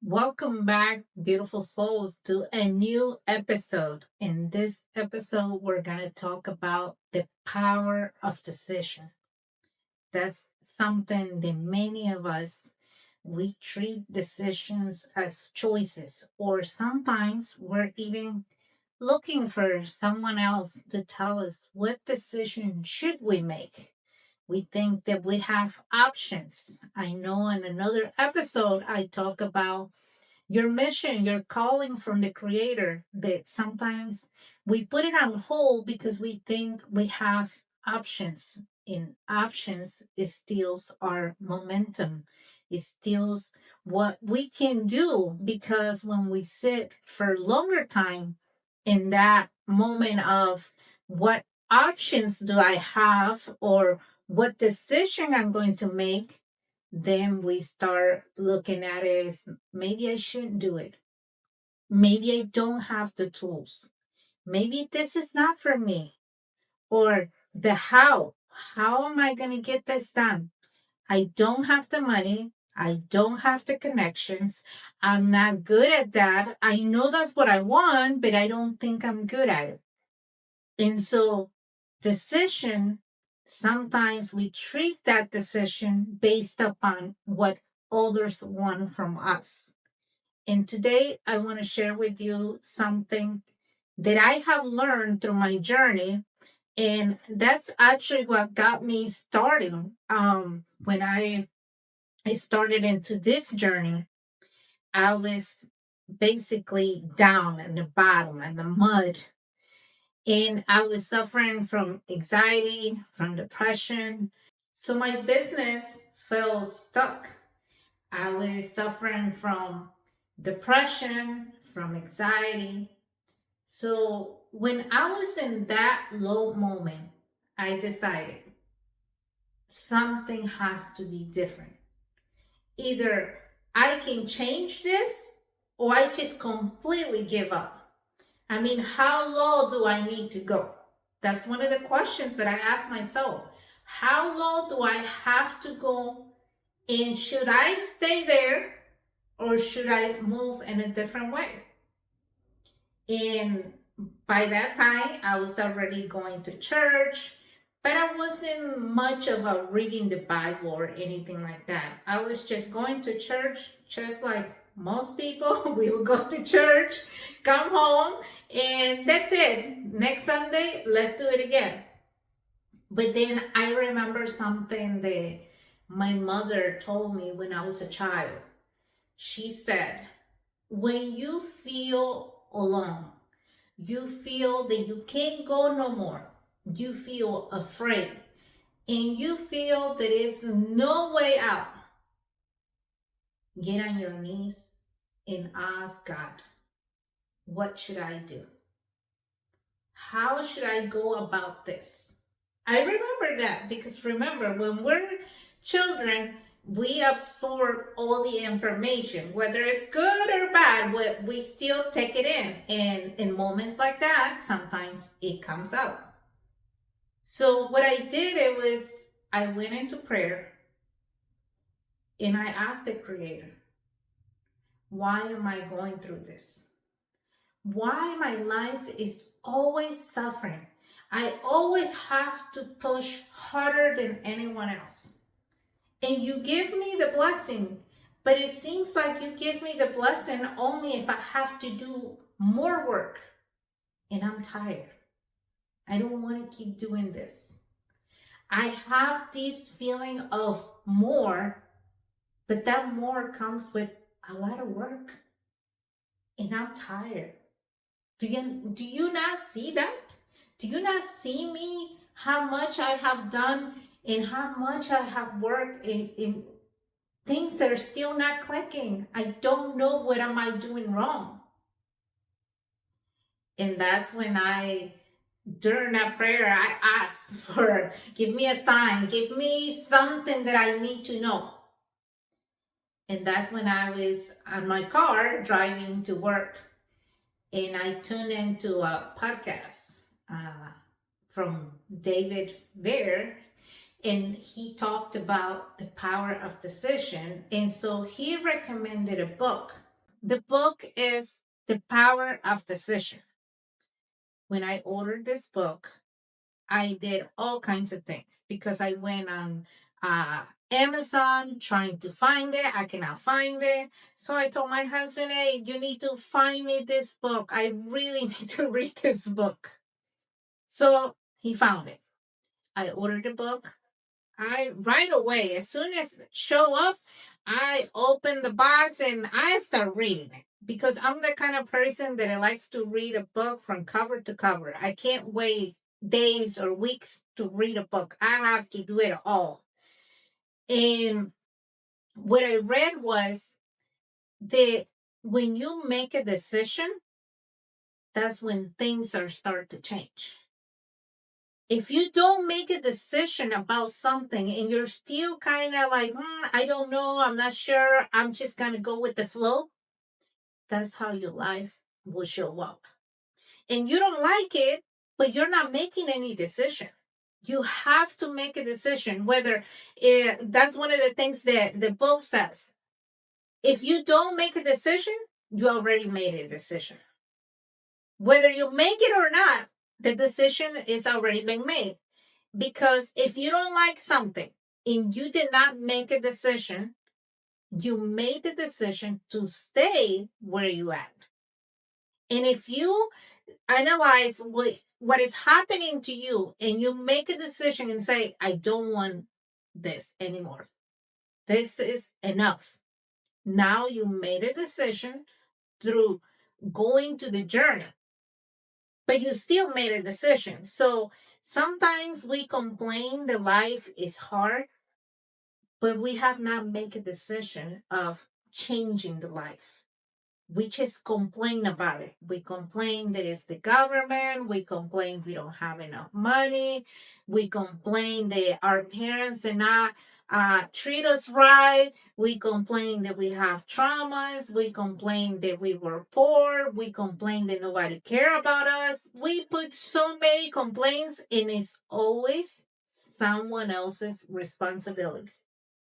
Welcome back, beautiful souls, to a new episode. In this episode, we're going to talk about the power of decision. That's something that many of us we treat decisions as choices, or sometimes we're even looking for someone else to tell us what decision should we make. We think that we have options. I know in another episode I talk about your mission, your calling from the creator, that sometimes we put it on hold because we think we have options. In options, it steals our momentum. It steals what we can do because when we sit for longer time in that moment of what options do I have or what decision I'm going to make, then we start looking at it as maybe I shouldn't do it. Maybe I don't have the tools. Maybe this is not for me. Or the how. How am I going to get this done? I don't have the money. I don't have the connections. I'm not good at that. I know that's what I want, but I don't think I'm good at it. And so, decision, sometimes we treat that decision based upon what others want from us. And today, I want to share with you something that I have learned through my journey. And that's actually what got me starting. When I started into this journey, I was basically down in the bottom in the mud, and I was suffering from anxiety, from depression. So my business felt stuck. I was suffering from depression, from anxiety. So when I was in that low moment, I decided something has to be different. Either I can change this or I just completely give up. I mean, how low do I need to go? That's one of the questions that I ask myself. How low do I have to go? And should I stay there or should I move in a different way? And by that time, I was already going to church, but I wasn't much of a reading the Bible or anything like that. I was just going to church, just like most people. We would go to church, come home, and that's it. Next Sunday, let's do it again. But then I remember something that my mother told me when I was a child. She said, when you feel alone, you feel that you can't go no more, you feel afraid, and you feel there is no way out, get on your knees and ask God, what should I do? How should I go about this? I remember that because remember, when we're children, we absorb all the information, whether it's good or bad, we still take it in. And in moments like that, sometimes it comes out. So what I did, it was I went into prayer and I asked the Creator, why am I going through this? Why my life is always suffering? I always have to push harder than anyone else. And you give me the blessing, but it seems like you give me the blessing only if I have to do more work. And I'm tired. I don't want to keep doing this. I have this feeling of more, but that more comes with a lot of work. And I'm tired. Do you not see that? Do you not see me? How much I have done and how much I have worked in things that are still not clicking. I don't know what am I doing wrong. And that's when during that prayer, I asked for, give me a sign, give me something that I need to know. And that's when I was on my car driving to work, and I tuned into a podcast from David Vare, and he talked about the power of decision. And so he recommended a book. The book is The Power of Decision. When I ordered this book, I did all kinds of things because I went on Amazon trying to find it. I cannot find it. So I told my husband, hey, you need to find me this book. I really need to read this book. So he found it. I ordered the book. I right away, as soon as it show up, I open the box and I start reading it because I'm the kind of person that likes to read a book from cover to cover. I can't wait days or weeks to read a book. I have to do it all. And what I read was that when you make a decision, that's when things are start to change. If you don't make a decision about something and you're still kind of like, I don't know, I'm not sure, I'm just going to go with the flow, that's how your life will show up. And you don't like it, but you're not making any decision. You have to make a decision, whether that's one of the things that the book says. If you don't make a decision, you already made a decision. Whether you make it or not, the decision is already been made. Because if you don't like something and you did not make a decision, you made the decision to stay where you at. And if you analyze what is happening to you and you make a decision and say, I don't want this anymore. This is enough. Now you made a decision through going to the journey, but you still made a decision. So sometimes we complain that life is hard, but we have not made a decision of changing the life. We just complain about it. We complain that it's the government. We complain we don't have enough money. We complain that our parents are not treat us right. We complain that we have traumas. We complain that we were poor. We complain that nobody care about us. We put so many complaints, and it's always someone else's responsibility.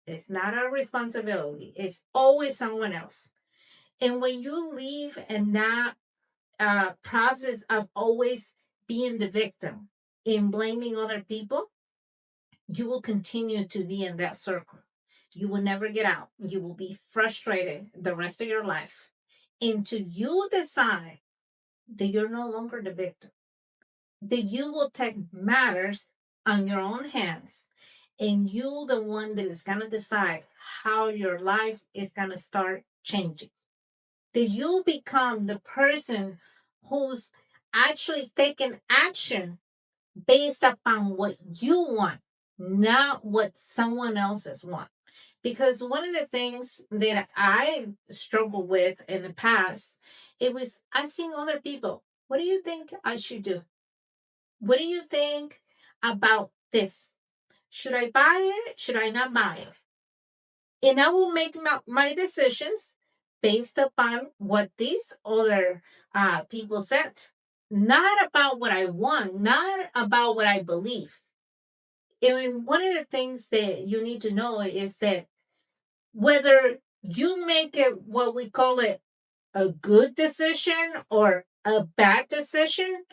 It's not our responsibility. It's always someone else. And when you leave and that process of always being the victim and blaming other people, you will continue to be in that circle. You will never get out. You will be frustrated the rest of your life until you decide that you're no longer the victim, that you will take matters on your own hands, and you the one that is going to decide how your life is going to start changing, that you become the person who's actually taking action based upon what you want, not what someone else's want. Because one of the things that I struggled with in the past, it was asking other people, what do you think I should do? What do you think about this? Should I buy it? Should I not buy it? And I will make my decisions based upon what these other people said, not about what I want, not about what I believe. And one of the things that you need to know is that whether you make it what we call it a good decision or a bad decision,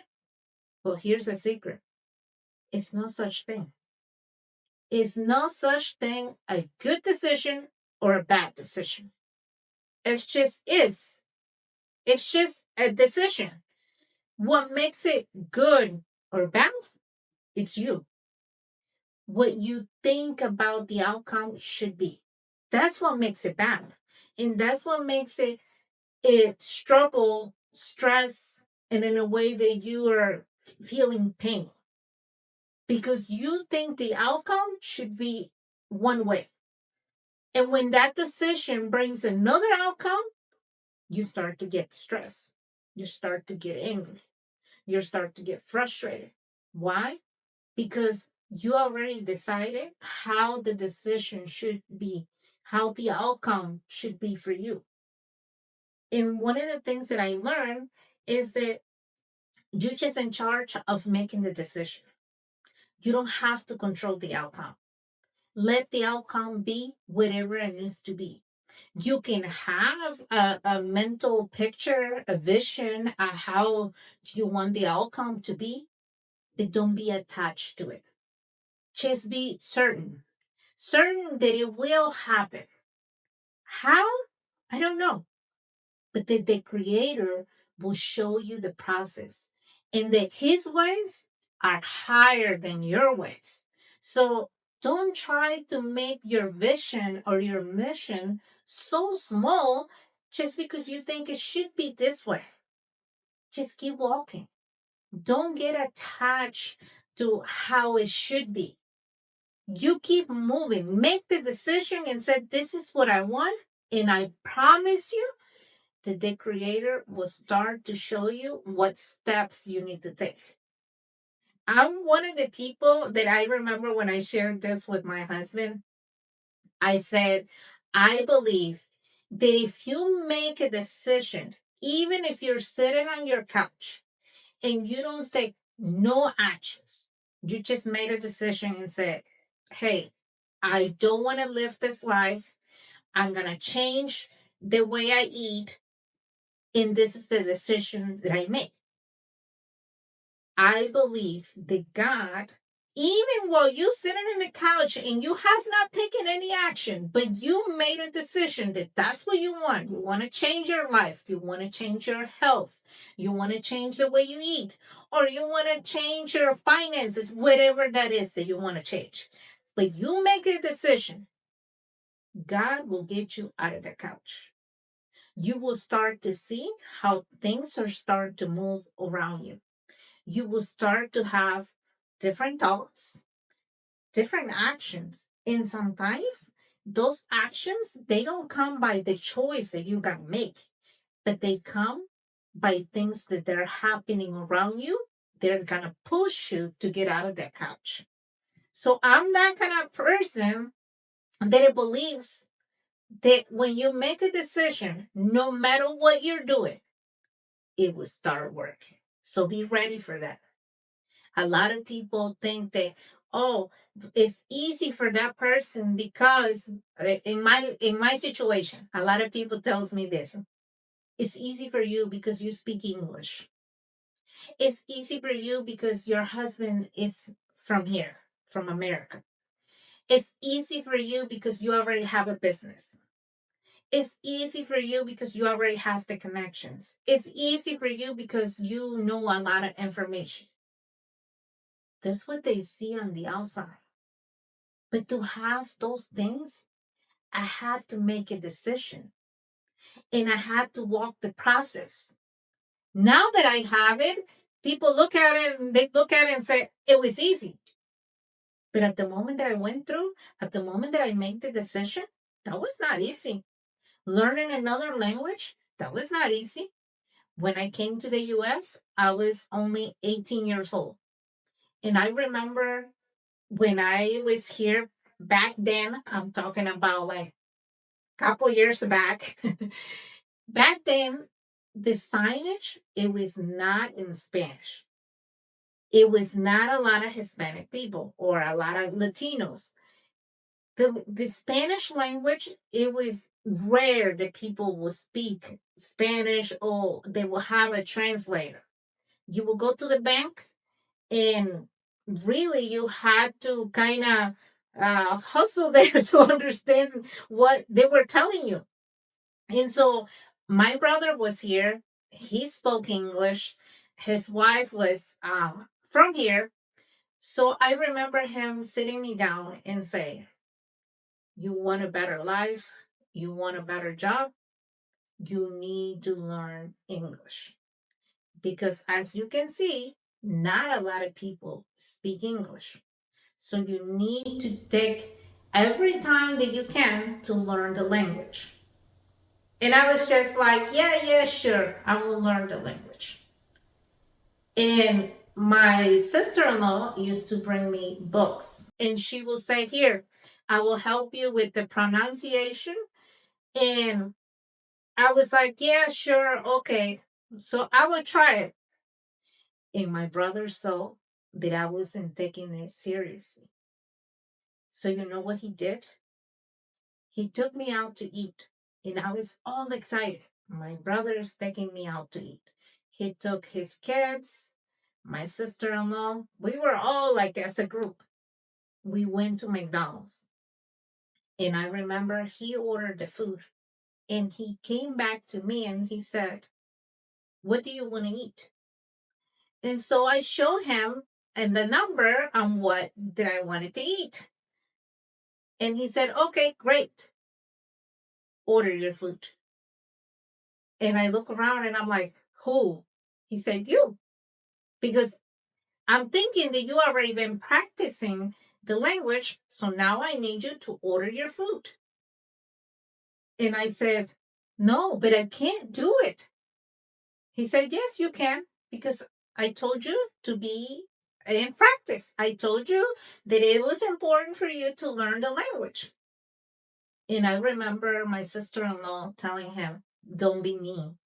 well, here's a secret. It's no such thing. It's no such thing a good decision or a bad decision. It just is. It's just a decision. What makes it good or bad? It's you. What you think about the outcome should be. That's what makes it bad. And that's what makes it struggle, stress, and in a way that you are feeling pain. Because you think the outcome should be one way. And when that decision brings another outcome, you start to get stressed. You start to get angry. You start to get frustrated. Why? Because you already decided how the decision should be, how the outcome should be for you. And one of the things that I learned is that you're just in charge of making the decision. You don't have to control the outcome. Let the outcome be whatever it needs to be. You can have a mental picture, a vision of how you want the outcome to be, but don't be attached to it. Just be certain that it will happen. How? I don't know. But that the creator will show you the process and that his ways are higher than your ways. So don't try to make your vision or your mission so small just because you think it should be this way. Just keep walking. Don't get attached to how it should be. You keep moving. Make the decision and say, this is what I want. And I promise you that the creator will start to show you what steps you need to take. I'm one of the people that I remember when I shared this with my husband. I said, I believe that if you make a decision, even if you're sitting on your couch and you don't take no actions, you just made a decision and said, hey, I don't want to live this life. I'm going to change the way I eat. And this is the decision that I make. I believe that God, even while you sitting on the couch and you have not taken any action, but you made a decision that that's what you want to change your life, you want to change your health, you want to change the way you eat, or you want to change your finances, whatever that is that you want to change. But you make a decision, God will get you out of the couch. You will start to see how things are starting to move around you. You will start to have different thoughts, different actions. And sometimes those actions, they don't come by the choice that you can make, but they come by things that are happening around you. They're going to push you to get out of that couch. So I'm that kind of person that believes that when you make a decision, no matter what you're doing, it will start working. So be ready for that. A lot of people think that, oh, it's easy for that person because in my situation, a lot of people tells me this. It's easy for you because you speak English. It's easy for you because your husband is from here, from America. It's easy for you because you already have a business. It's easy for you because you already have the connections. It's easy for you because you know a lot of information. That's what they see on the outside. But to have those things, I had to make a decision and I had to walk the process. Now that I have it, people look at it and they look at it and say, it was easy. But at the moment that I went through, at the moment that I made the decision, that was not easy. Learning another language, that was not easy. When I came to the US, I was only 18 years old. And I remember when I was here back then, I'm talking about like a couple years back. Back then, the signage, it was not in Spanish. It was not a lot of Hispanic people or a lot of Latinos. The Spanish language, it was rare that people would speak Spanish or they will have a translator. You will go to the bank and really you had to kind of hustle there to understand what they were telling you. And so my brother was here. He spoke English. His wife was from here. So I remember him sitting me down and saying, you want a better life? You want a better job? You need to learn English. Because as you can see, not a lot of people speak English. So you need to take every time that you can to learn the language. And I was just like, yeah, yeah, sure, I will learn the language. And my sister in law used to bring me books, and she will say, here, I will help you with the pronunciation. And I was like, yeah, sure, okay. So I would try it. And my brother saw that I wasn't taking it seriously. So you know what he did? He took me out to eat. And I was all excited. My brother's taking me out to eat. He took his kids, my sister in law. We were all like as a group. We went to McDonald's. And I remember he ordered the food. And he came back to me and he said, "What do you want to eat?" And so I showed him and the number on what that I wanted to eat. And he said, "Okay, great. Order your food." And I look around and I'm like, "Who?" He said, "You." Because I'm thinking that you already been practicing the language. So now I need you to order your food. And I said, "No, but I can't do it." He said, "Yes, you can. Because I told you to be in practice. I told you that it was important for you to learn the language." And I remember my sister in law telling him, "Don't be mean.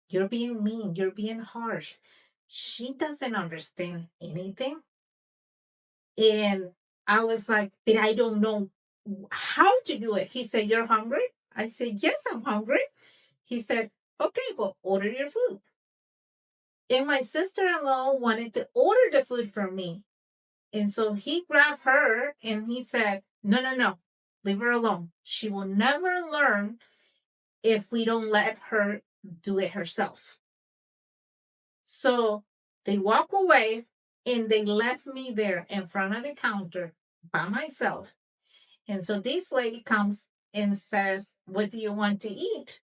You're being mean. You're being harsh. She doesn't understand anything." And I was like, "But I don't know how to do it." He said, "You're hungry?" I said, "Yes, I'm hungry." He said, "Okay, well, order your food." And my sister in law wanted to order the food from me. And so he grabbed her and he said, "No, no, no, leave her alone. She will never learn if we don't let her do it herself." So they walk away and they left me there in front of the counter by myself. And so this lady comes and says, "What do you want to eat?"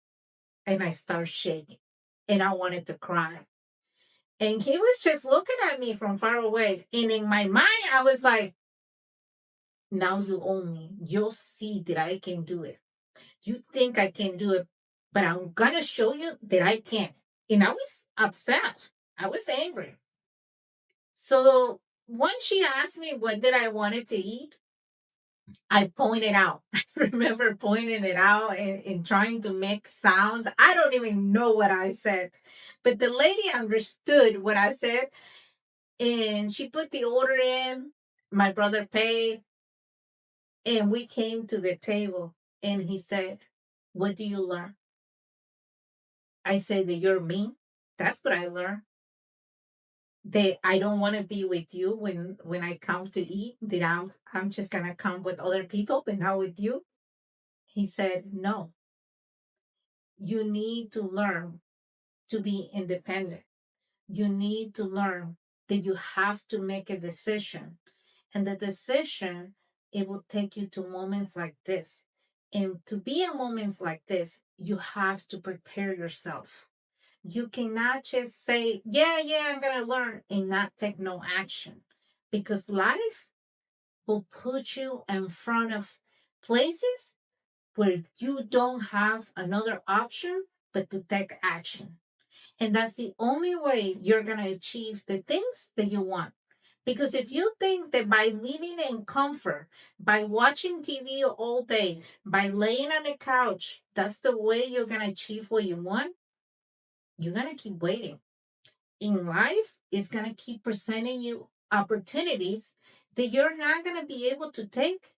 And I start shaking and I wanted to cry. And he was just looking at me from far away. And in my mind, I was like, "Now you own me. You'll see that I can do it. You think I can do it, but I'm going to show you that I can." And I was upset. I was angry. So once she asked me what did I wanted to eat, I pointed out. I remember pointing it out and trying to make sounds. I don't even know what I said, but the lady understood what I said and she put the order in. My brother paid and we came to the table and he said, "What do you learn?" I said, "That you're mean." That's what I learned. That I don't want to be with you when I come to eat, that I'm just gonna come with other people, but not with you. He said, "No, you need to learn to be independent. You need to learn that you have to make a decision. And the decision, it will take you to moments like this. And to be in moments like this, you have to prepare yourself. You cannot just say, yeah, yeah, I'm going to learn and not take no action because life will put you in front of places where you don't have another option but to take action. And that's the only way you're going to achieve the things that you want. Because if you think that by living in comfort, by watching TV all day, by laying on the couch, that's the way you're going to achieve what you want, you're going to keep waiting. In life, it's going to keep presenting you opportunities that you're not going to be able to take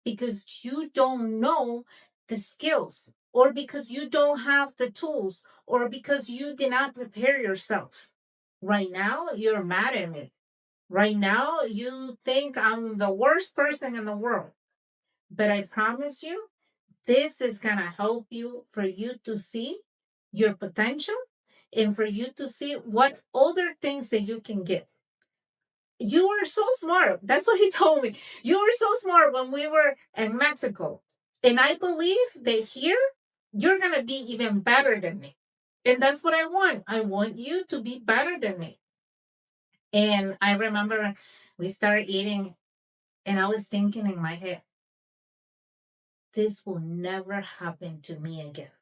because you don't know the skills or because you don't have the tools or because you did not prepare yourself. Right now, you're mad at me. Right now, you think I'm the worst person in the world. But I promise you, this is going to help you for you to see your potential and for you to see what other things that you can get. You were so smart. That's what he told me. You were so smart when we were in Mexico. And I believe that here, you're going to be even better than me. And that's what I want. I want you to be better than me. And I remember we started eating, and I was thinking in my head, this will never happen to me again.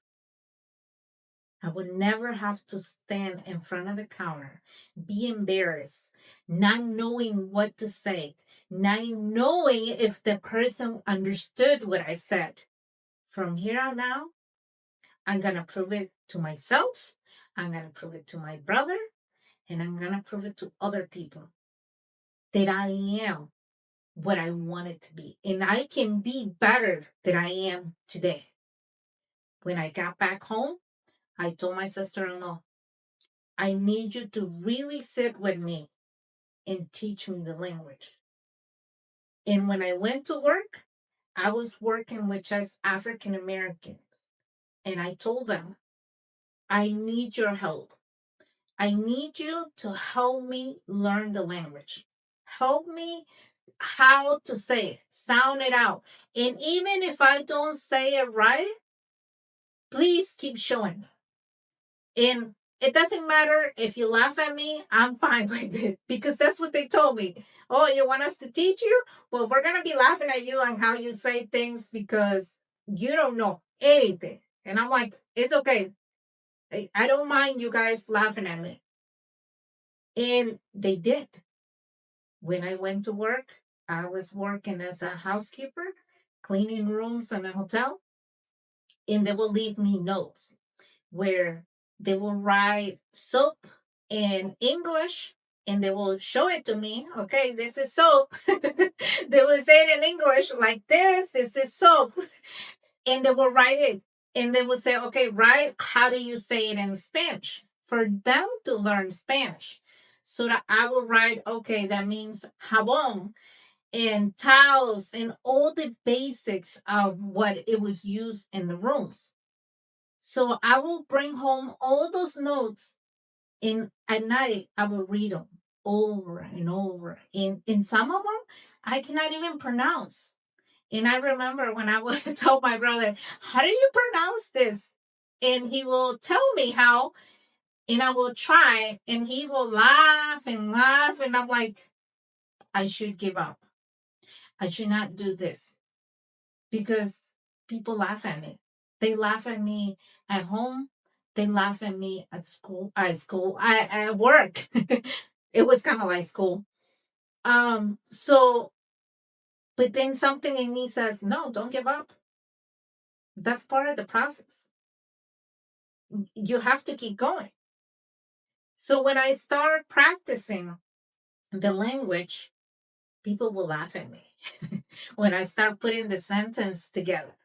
I would never have to stand in front of the counter, be embarrassed, not knowing what to say, not knowing if the person understood what I said. From here on out, I'm going to prove it to myself, I'm going to prove it to my brother, and I'm going to prove it to other people that I am what I wanted to be. And I can be better than I am today. When I got back home, I told my sister-in-law, I need you to really sit with me and teach me the language. And when I went to work, I was working with just African Americans. And I told them, I need your help. I need you to help me learn the language. Help me how to say it, sound it out. And even if I don't say it right, please keep showing me. And it doesn't matter if you laugh at me, I'm fine with it because that's what they told me. Oh, you want us to teach you? Well, we're going to be laughing at you on how you say things because you don't know anything. And I'm like, it's okay. I don't mind you guys laughing at me. And they did. When I went to work, I was working as a housekeeper, cleaning rooms in a hotel, and they will leave me notes where they will write soap in English and they will show it to me. Okay, this is soap. They will say it in English like this. This is soap. And they will write it. And they will say, okay, write how do you say it in Spanish for them to learn Spanish. So that I will write, okay, that means jabón and towels and all the basics of what it was used in the rooms. So I will bring home all those notes and at night I will read them over and over. And some of them I cannot even pronounce. And I remember when I would tell my brother, how do you pronounce this? And he will tell me how, and I will try, and he will laugh and laugh. And I'm like, I should give up. I should not do this because people laugh at me. They laugh at me at home. They laugh at me at work. It was kind of like school. So, but then something in me says, no, don't give up. That's part of the process. You have to keep going. So when I start practicing the language, people will laugh at me when I start putting the sentence together.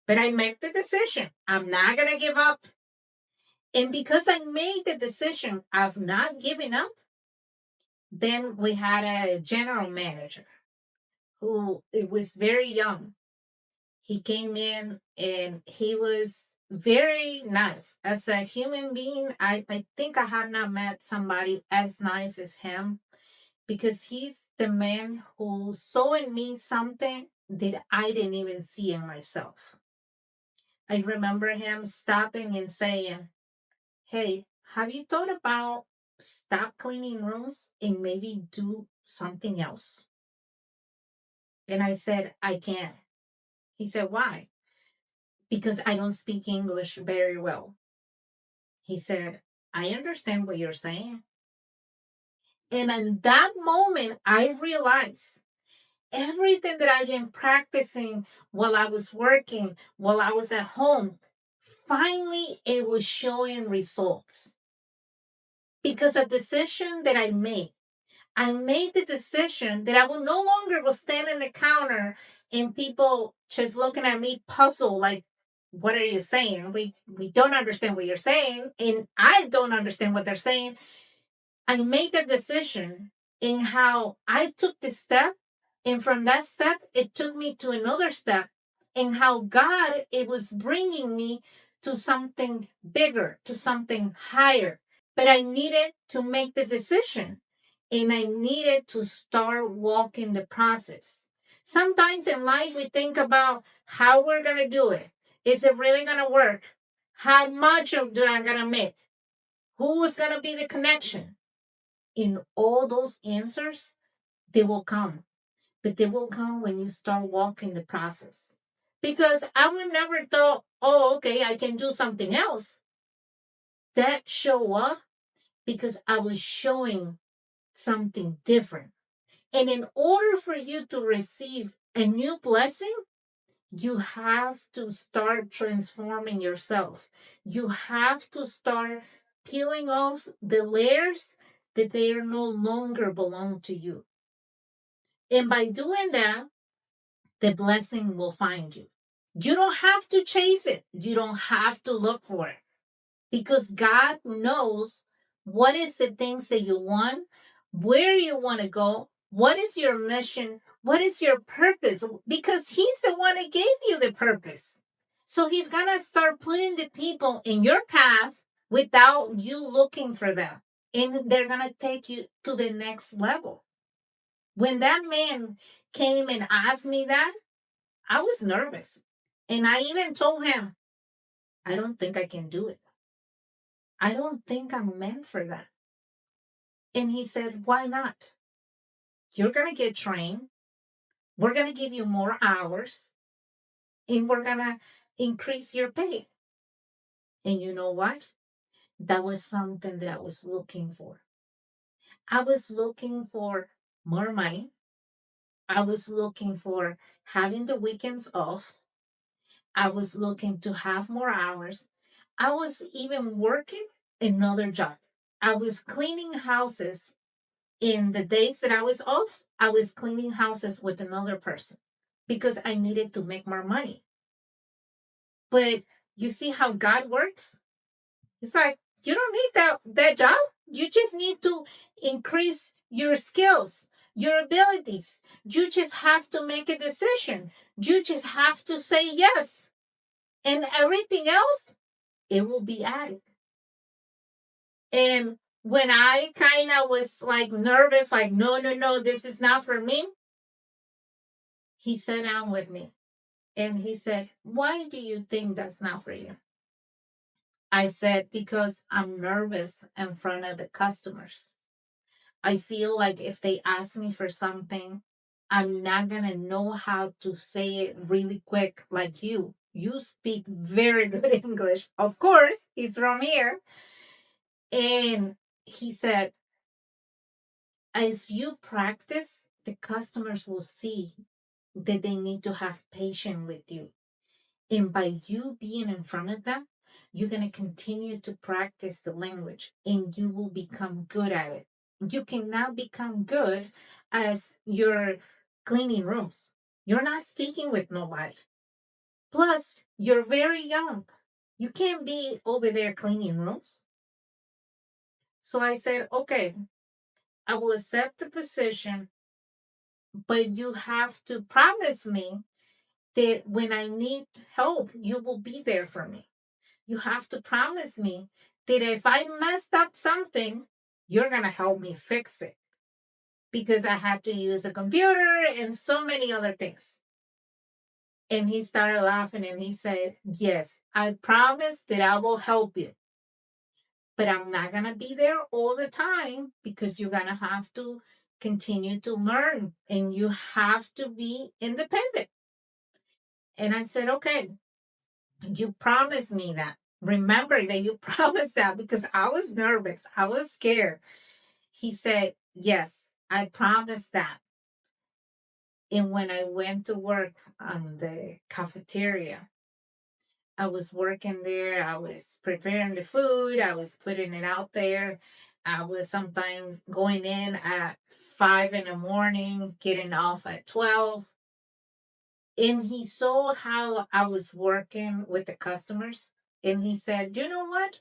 But I make the decision. I'm not going to give up. And because I made the decision of not giving up, then we had a general manager who it was very young. He came in and he was very nice. As a human being, I think I have not met somebody as nice as him because he's the man who saw in me something that I didn't even see in myself. I remember him stopping and saying, hey, have you thought about stop cleaning rooms and maybe do something else? And I said, I can't. He said, why? Because I don't speak English very well. He said, I understand what you're saying. And in that moment, I realized everything that I've been practicing while I was working, while I was at home, finally it was showing results because a decision that I made the decision that I will no longer will stand in the counter and people just looking at me puzzled like, what are you saying? We don't understand what you're saying, and I don't understand what they're saying. I made the decision in how I took the step, and from that step, it took me to another step, and how God it was bringing me to something bigger, to something higher. But I needed to make the decision and I needed to start walking the process. Sometimes in life, we think about how we're going to do it. Is it really going to work? How much of do I going to make? Who is going to be the connection? In all those answers, they will come, but they will come when you start walking the process. Because I would never thought, oh, okay, I can do something else. That show up because I was showing something different. And in order for you to receive a new blessing, you have to start transforming yourself. You have to start peeling off the layers that they are no longer belong to you. And by doing that, the blessing will find you. You don't have to chase it. You don't have to look for it because God knows what is the things that you want, where you want to go, what is your mission, what is your purpose, because He's the one that gave you the purpose. So He's going to start putting the people in your path without you looking for them. And they're going to take you to the next level. When that man came and asked me that, I was nervous. And I even told him, I don't think I can do it. I don't think I'm meant for that. And he said, why not? You're going to get trained. We're going to give you more hours and we're going to increase your pay. And you know what? That was something that I was looking for. I was looking for more money. I was looking for having the weekends off. I was looking to have more hours. I was even working another job. I was cleaning houses in the days that I was off. I was cleaning houses with another person because I needed to make more money. But you see how God works? It's like you don't need that job. You just need to increase your skills, your abilities. You just have to make a decision. You just have to say yes. And everything else, it will be added. And when I kind of was like nervous, like, no, no, no, this is not for me, he sat down with me and he said, why do you think that's not for you? I said, because I'm nervous in front of the customers. I feel like if they ask me for something, I'm not going to know how to say it really quick like you. You speak very good English. Of course, he's from here. And he said, as you practice, the customers will see that they need to have patience with you. And by you being in front of them, you're going to continue to practice the language and you will become good at it. You can now become good as you're cleaning rooms. You're not speaking with nobody. Plus, you're very young. You can't be over there cleaning rooms. So I said, okay, I will accept the position, but you have to promise me that when I need help, you will be there for me. You have to promise me that if I messed up something, you're going to help me fix it because I had to use a computer and so many other things. And he started laughing and he said, yes, I promise that I will help you. But I'm not going to be there all the time because you're going to have to continue to learn and you have to be independent. And I said, okay, you promised me that. Remember that you promised that because I was nervous. I was scared. He said, yes, I promised that. And when I went to work on the cafeteria, I was working there. I was preparing the food. I was putting it out there. I was sometimes going in at 5 in the morning, getting off at 12. And he saw how I was working with the customers. And he said, you know what?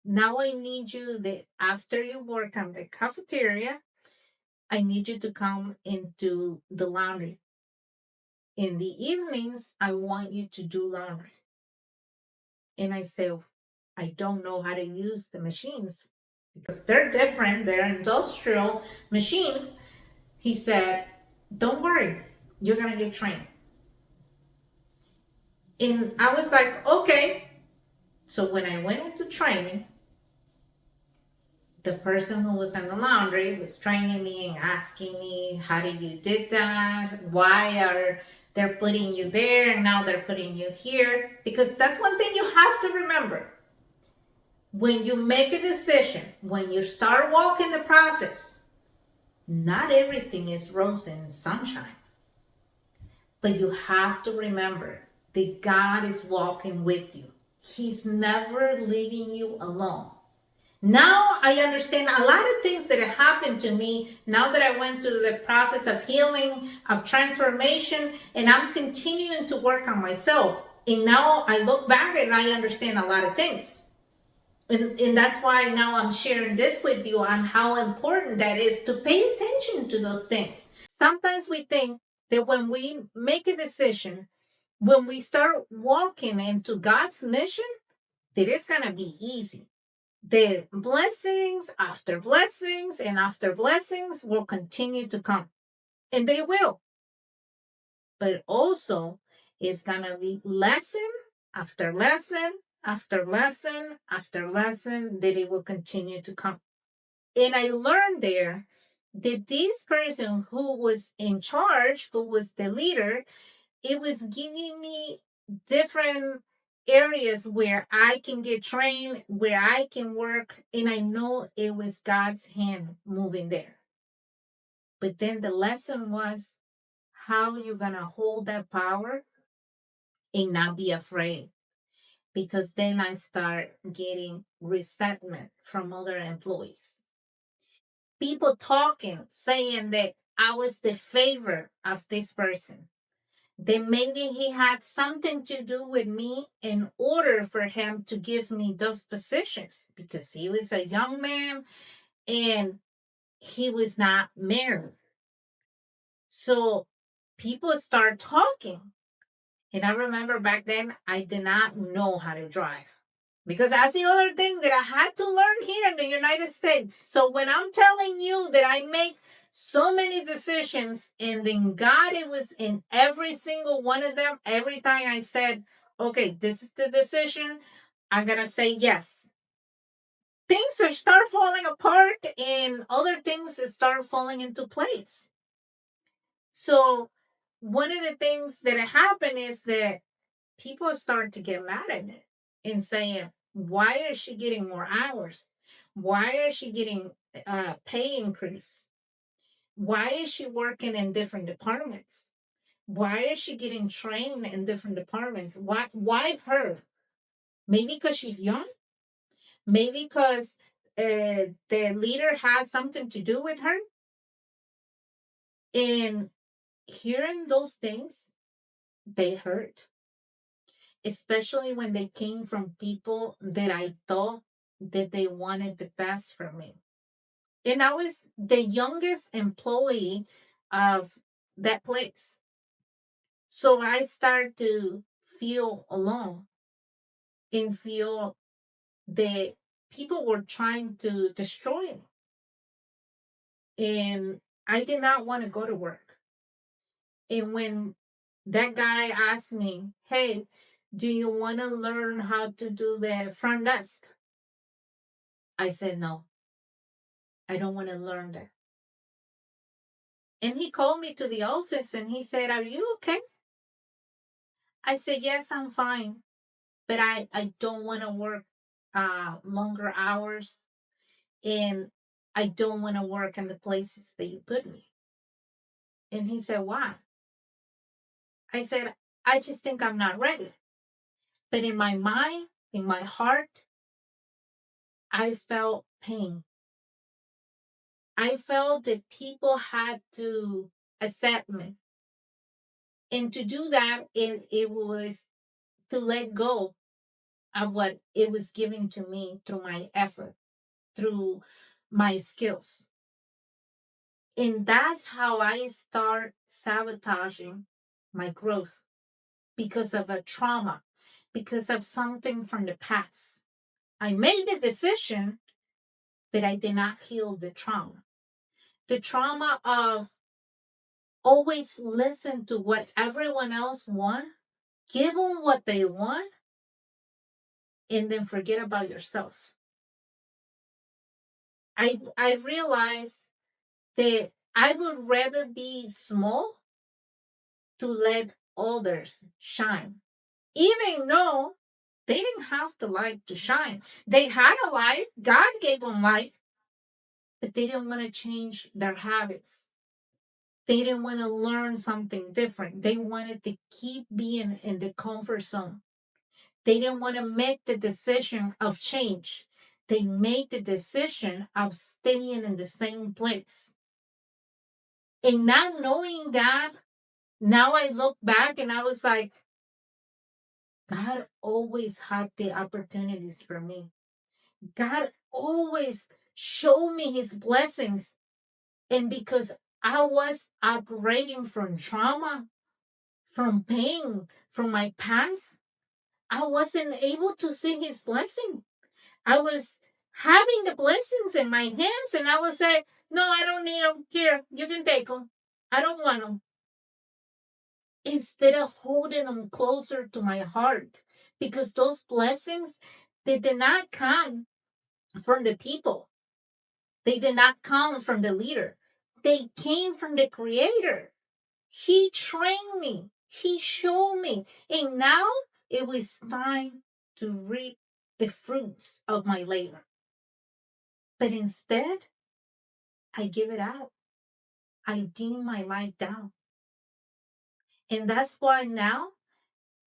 Now I need you that after you work on the cafeteria, I need you to come into the laundry. In the evenings, I want you to do laundry. And I said, I don't know how to use the machines because they're different. They're industrial machines. He said, don't worry, you're going to get trained. And I was like, okay. So when I went into training, the person who was in the laundry was training me and asking me, how did you did that? Why are they putting you there and now they're putting you here? Because that's one thing you have to remember. When you make a decision, when you start walking the process, not everything is rose and sunshine. But you have to remember that God is walking with you. He's never leaving you alone. Now I understand a lot of things that have happened to me now that I went through the process of healing, of transformation, and I'm continuing to work on myself. And now I look back and I understand a lot of things. And that's why now I'm sharing this with you on how important that is to pay attention to those things. Sometimes we think that when we make a decision, when we start walking into God's mission, that it's going to be easy. The blessings after blessings and after blessings will continue to come, and they will. But also, it's going to be lesson after lesson after lesson after lesson that it will continue to come. And I learned there that this person who was in charge, who was the leader, it was giving me different areas where I can get trained, where I can work, and I know it was God's hand moving there. But then the lesson was how you're gonna hold that power and not be afraid. Because then I start getting resentment from other employees. People talking, saying that I was the favor of this person, then maybe he had something to do with me in order for him to give me those positions because he was a young man and he was not married. So people start talking. And I remember back then, I did not know how to drive because that's the other thing that I had to learn here in the United States. So when I'm telling you that I make so many decisions and then God, it was in every single one of them, every time I said, okay, this is the decision, I'm going to say yes. Things are start falling apart and other things start falling into place. So one of the things that happened is that people start to get mad at it and saying, why is she getting more hours? Why is she getting pay increase? Why is she working in different departments? Why is she getting trained in different departments? Why her? Maybe because she's young. Maybe because the leader has something to do with her. And hearing those things, they hurt, especially when they came from people that I thought that they wanted the best for me. And I was the youngest employee of that place. So I started to feel alone and feel that people were trying to destroy me. And I did not want to go to work. And when that guy asked me, hey, do you want to learn how to do the front desk? I said, no, I don't want to learn that. And he called me to the office and he said, are you okay? I said, yes, I'm fine. But I don't want to work longer hours and I don't want to work in the places that you put me. And he said, why? I said, I just think I'm not ready. But in my mind, in my heart, I felt pain. I felt that people had to accept me. And to do that, it was to let go of what it was giving to me through my effort, through my skills. And that's how I start sabotaging my growth because of a trauma, because of something from the past. I made the decision, but I did not heal the trauma. The trauma of always listen to what everyone else want, give them what they want, and then forget about yourself. I realized that I would rather be small to let others shine. Even though they didn't have the light to shine. They had a light, God gave them light, but they didn't want to change their habits. They didn't want to learn something different. They wanted to keep being in the comfort zone. They didn't want to make the decision of change. they made the decision of staying in the same place. And not knowing that, now I look back and I was like, God always had the opportunities for me. God always showed me his blessings. And because I was operating from trauma, from pain, from my past, I wasn't able to see his blessing. I was having the blessings in my hands, and I was say, no, I don't need them. Here, you can take them. I don't want them. Instead of holding them closer to my heart, because those blessings, they did not come from the people. They did not come from the leader. They came from the creator. He trained me. He showed me. And now it was time to reap the fruits of my labor. But instead, I give it out. I dim my light down. And that's why now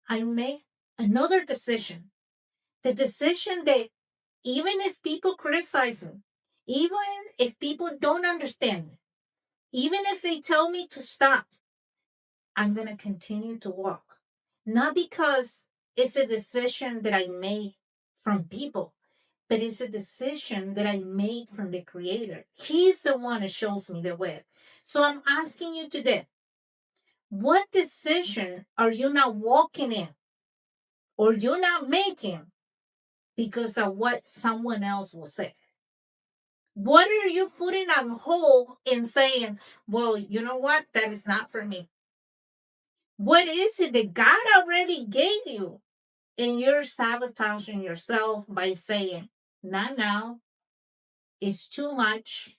I make another decision. The decision that even if people criticize me, even if people don't understand me, even if they tell me to stop, I'm going to continue to walk. Not because it's a decision that I made from people, but it's a decision that I made from the Creator. He's the one that shows me the way. So I'm asking you today, what decision are you not walking in or you're not making because of what someone else will say? What are you putting on hold and saying, well, you know what? That is not for me. What is it that God already gave you? And you're sabotaging yourself by saying, not now, it's too much.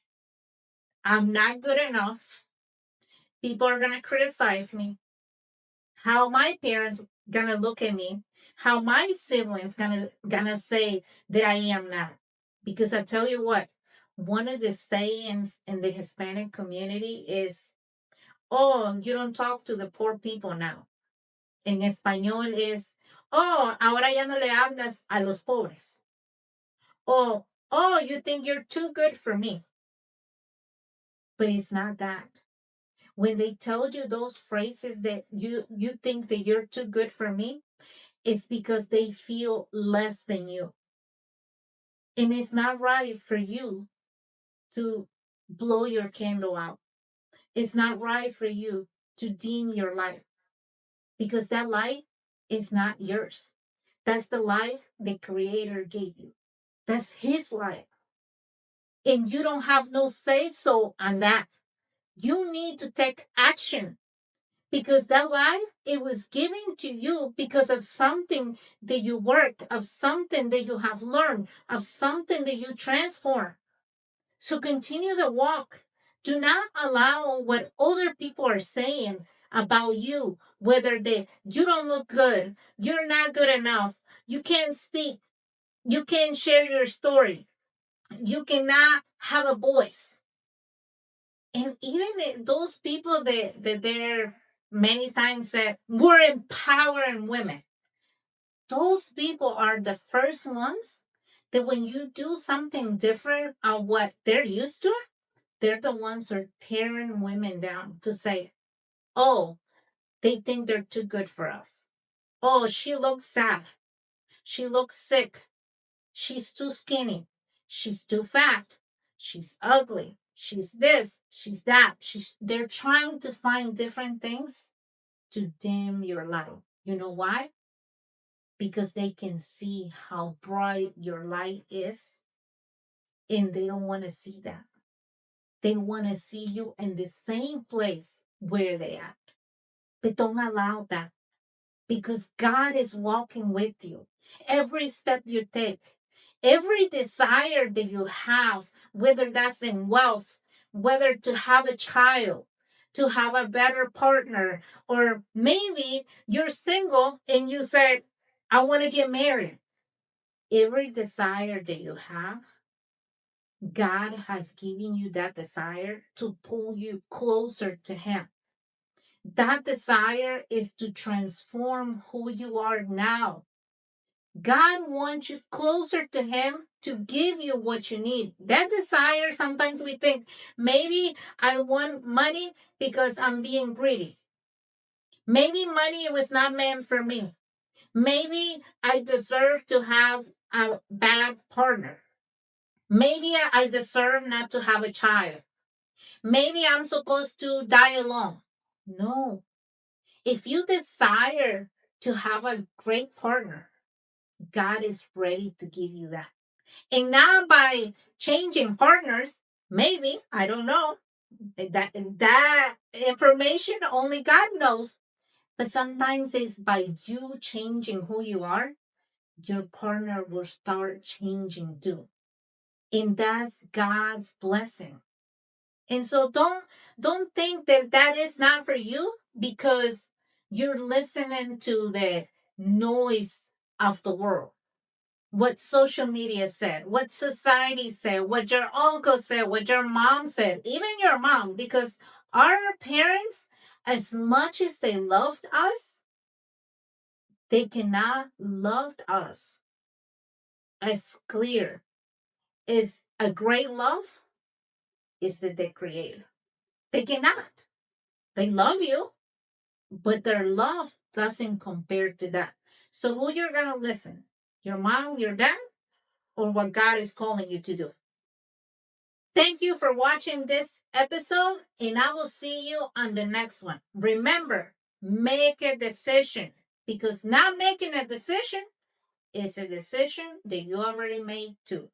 I'm not good enough. People are going to criticize me. How my parents going to look at me? How my siblings gonna say that I am not? Because I tell you what, one of the sayings in the Hispanic community is, oh, you don't talk to the poor people now. En español es, oh, ahora ya no le hablas a los pobres. Oh, you think you're too good for me. But it's not that. When they tell you those phrases that you think that you're too good for me, it's because they feel less than you. And it's not right for you to blow your candle out. It's not right for you to dim your light because that light is not yours. That's the life the Creator gave you. That's His life. And you don't have no say so on that. You need to take action because that life, it was given to you because of something that you work, of something that you have learned, of something that you transform. So continue the walk. Do not allow what other people are saying about you, whether they you don't look good, you're not good enough, you can't speak, you can't share your story, you cannot have a voice. And even those people that they're many times that we're empowering women, those people are the first ones that when you do something different on what they're used to, they're the ones who are tearing women down to say, oh, they think they're too good for us. Oh, she looks sad. She looks sick. She's too skinny. She's too fat. She's ugly. She's this. She's that. They're trying to find different things to dim your light. You know why? Because they can see how bright your light is and they don't want to see that. They want to see you in the same place where they at. But don't allow that because God is walking with you. Every step you take, every desire that you have, whether that's in wealth, whether to have a child, to have a better partner, or maybe you're single and you said, I want to get married. Every desire that you have, God has given you that desire to pull you closer to Him. That desire is to transform who you are now. God wants you closer to Him to give you what you need. That desire, sometimes we think, maybe I want money because I'm being greedy. Maybe money was not meant for me. Maybe I deserve to have a bad partner. Maybe I deserve not to have a child. Maybe I'm supposed to die alone. No. If you desire to have a great partner, God is ready to give you that. And now by changing partners, maybe, I don't know, that information only God knows. But sometimes it's by you changing who you are, your partner will start changing too. And that's God's blessing. And so don't think that that is not for you because you're listening to the noise of the world. What social media said, what society said, what your uncle said, what your mom said, even your mom, because our parents, as much as they loved us, they cannot love us as clear as a great love is that they creator. They cannot. They love you, but their love doesn't compare to that. So who you're gonna listen? Your mom, your dad, or what God is calling you to do? Thank you for watching this episode, and I will see you on the next one. Remember, make a decision because not making a decision is a decision that you already made too.